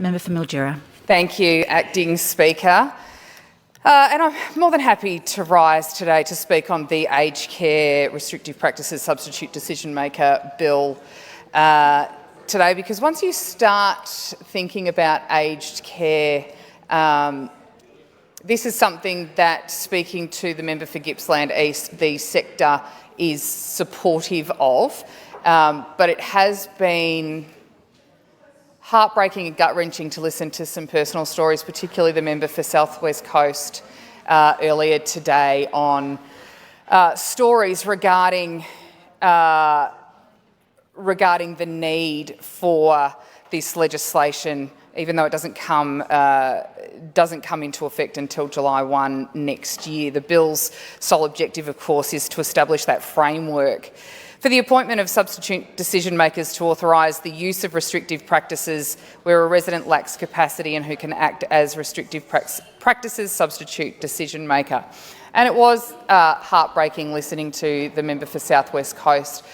Member for Mildura. Thank you, Acting Speaker. And I'm more than happy to rise today to speak on the Aged Care Restrictive Practices Substitute Decision Maker Bill today, because once you start thinking about aged care, this is something that, speaking to the member for Gippsland East, the sector is supportive of, but it has been heartbreaking and gut-wrenching to listen to some personal stories, particularly the member for South West Coast earlier today, on stories regarding the need for this legislation, even though it doesn't come into effect until July 1 next year. The bill's sole objective, of course, is to establish that framework for the appointment of substitute decision makers to authorise the use of restrictive practices where a resident lacks capacity and who can act as restrictive practices substitute decision maker. And it was heartbreaking listening to the member for South West Coast,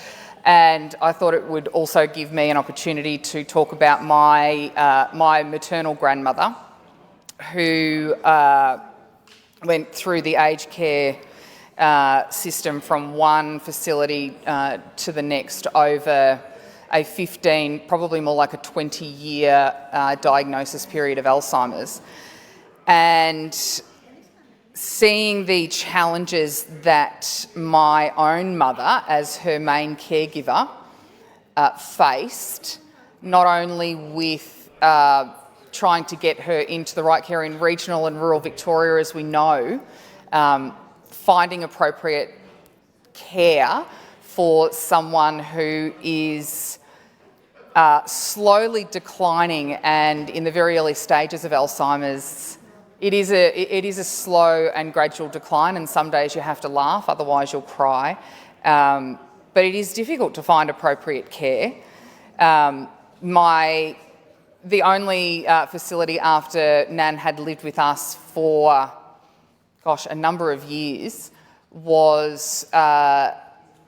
and I thought it would also give me an opportunity to talk about my maternal grandmother, who went through the aged care system from one facility to the next over a 15, probably more like a 20-year diagnosis period of Alzheimer's. And seeing the challenges that my own mother, as her main caregiver, faced, not only with trying to get her into the right care in regional and rural Victoria, as we know, finding appropriate care for someone who is slowly declining and in the very early stages of Alzheimer's. It is a slow and gradual decline, and some days you have to laugh, otherwise you'll cry. But it is difficult to find appropriate care. The only facility after Nan had lived with us for a number of years was an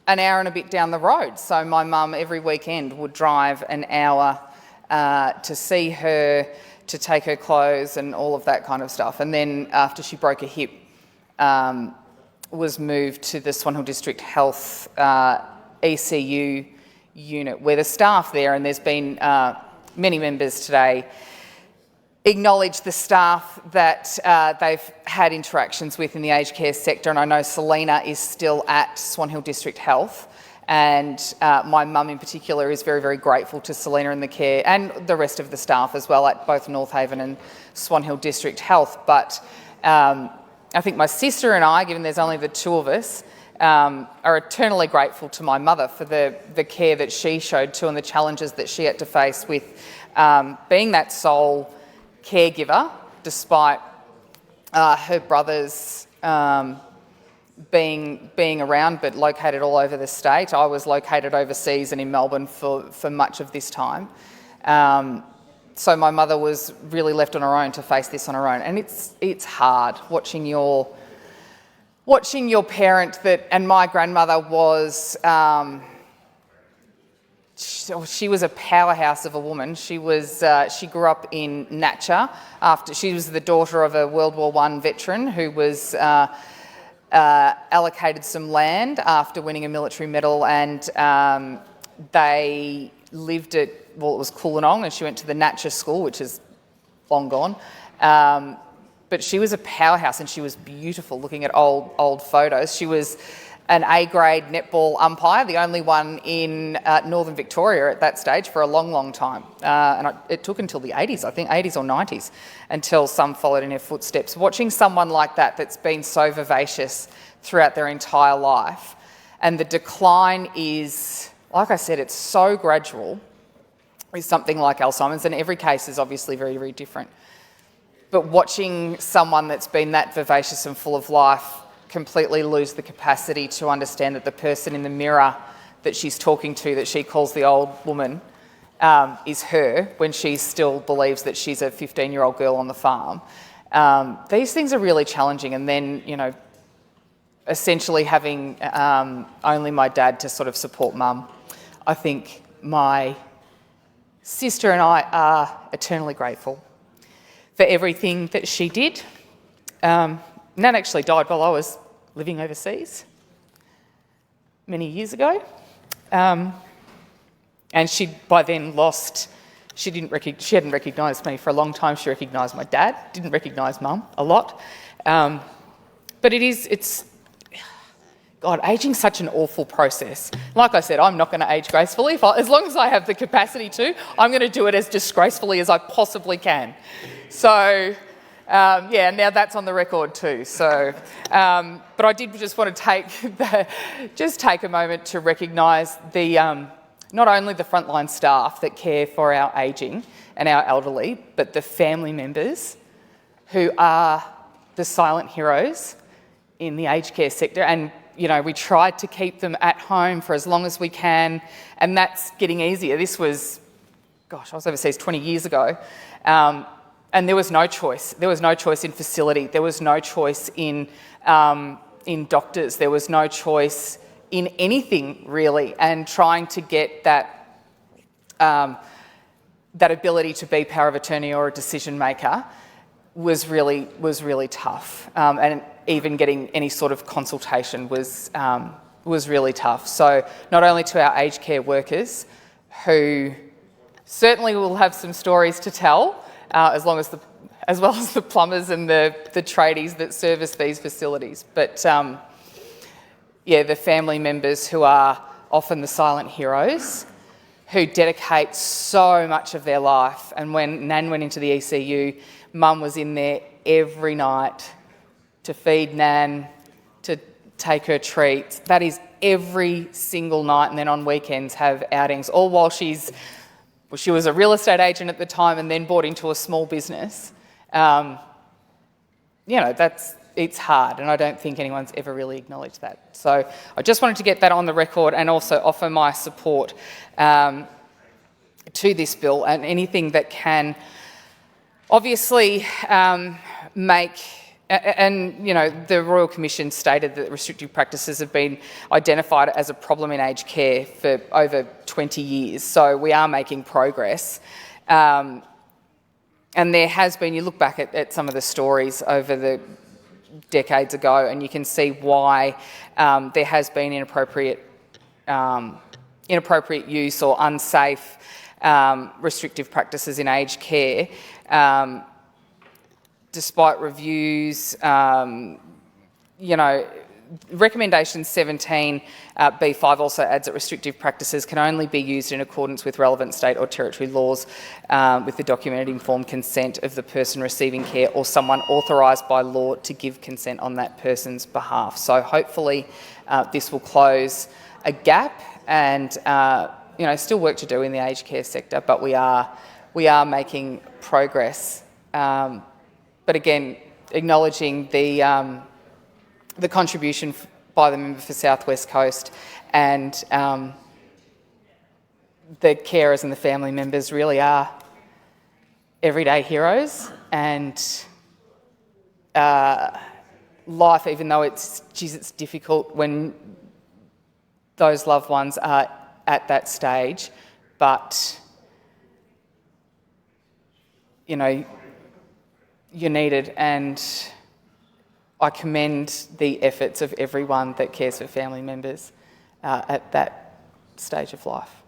hour and a bit down the road. So my mum every weekend would drive an hour to see her, to take her clothes and all of that kind of stuff. And then after she broke a hip, was moved to the Swan Hill District Health ECU unit, where the staff there, and there's been many members today, acknowledge the staff that they've had interactions with in the aged care sector. And I know Selena is still at Swan Hill District Health, and my mum in particular is very, very grateful to Selena and the care, and the rest of the staff as well, at both North Haven and Swan Hill District Health. But I think my sister and I, given there's only the two of us, are eternally grateful to my mother for the care that she showed too, and the challenges that she had to face with being that sole caregiver, despite her brothers being around, but located all over the state. I was located overseas and in Melbourne for much of this time. So my mother was really left on her own to face this on her own, and it's hard watching your parent and my grandmother was. She was a powerhouse of a woman. She grew up in Natcher. She was the daughter of a World War I veteran who was allocated some land after winning a military medal, and they lived at, it was Coolonong, and she went to the Natcher school, which is long gone. But she was a powerhouse, and she was beautiful. Looking at old photos, she was an A-grade netball umpire, the only one in northern Victoria at that stage for a long, long time. And it took until the 80s, I think, 80s or 90s, until some followed in her footsteps. Watching someone like that that's been so vivacious throughout their entire life, and the decline is, like I said, it's so gradual, is something like Alzheimer's, and every case is obviously very, very different. But watching someone that's been that vivacious and full of life completely lose the capacity to understand that the person in the mirror that she's talking to, that she calls the old woman, is her, when she still believes that she's a 15-year-old girl on the farm. These things are really challenging. And then, essentially having only my dad to sort of support mum, I think my sister and I are eternally grateful for everything that she did. Nan actually died while I was living overseas many years ago. And she'd by then lost, she hadn't recognised me for a long time. She recognised my dad, didn't recognise Mum a lot. But God, ageing's such an awful process. Like I said, I'm not going to age gracefully. As long as I have the capacity to, I'm going to do it as disgracefully as I possibly can. So, now that's on the record too. So, but I did just want to take a moment to recognise the not only the frontline staff that care for our ageing and our elderly, but the family members who are the silent heroes in the aged care sector. And we tried to keep them at home for as long as we can, and that's getting easier. This was, I was overseas 20 years ago, and there was no choice. There was no choice in facility. There was no choice in doctors. There was no choice in anything really. And trying to get that ability to be power of attorney or a decision maker was really tough, and even getting any sort of consultation was really tough. So not only to our aged care workers, who certainly will have some stories to tell, as well as the plumbers and the tradies that service these facilities, but the family members who are often the silent heroes, who dedicate so much of their life. And when Nan went into the ECU, Mum was in there every night to feed Nan, to take her treats. That is every single night, and then on weekends have outings, all while she was a real estate agent at the time and then bought into a small business. It's hard, and I don't think anyone's ever really acknowledged that. So I just wanted to get that on the record and also offer my support to this bill, and anything that can obviously make, and the Royal Commission stated that restrictive practices have been identified as a problem in aged care for over 20 years. So we are making progress. And there has been, you look back at some of the stories over the decades ago, and you can see why there has been inappropriate use or unsafe restrictive practices in aged care. Despite reviews, Recommendation 17B5 also adds that restrictive practices can only be used in accordance with relevant state or territory laws with the documented informed consent of the person receiving care or someone authorised by law to give consent on that person's behalf. So hopefully this will close a gap, and still work to do in the aged care sector, but we are making progress. But again, acknowledging the contribution by the member for South West Coast, and the carers and the family members really are everyday heroes, and life, even though it's difficult when those loved ones are at that stage, but you're needed, and I commend the efforts of everyone that cares for family members at that stage of life.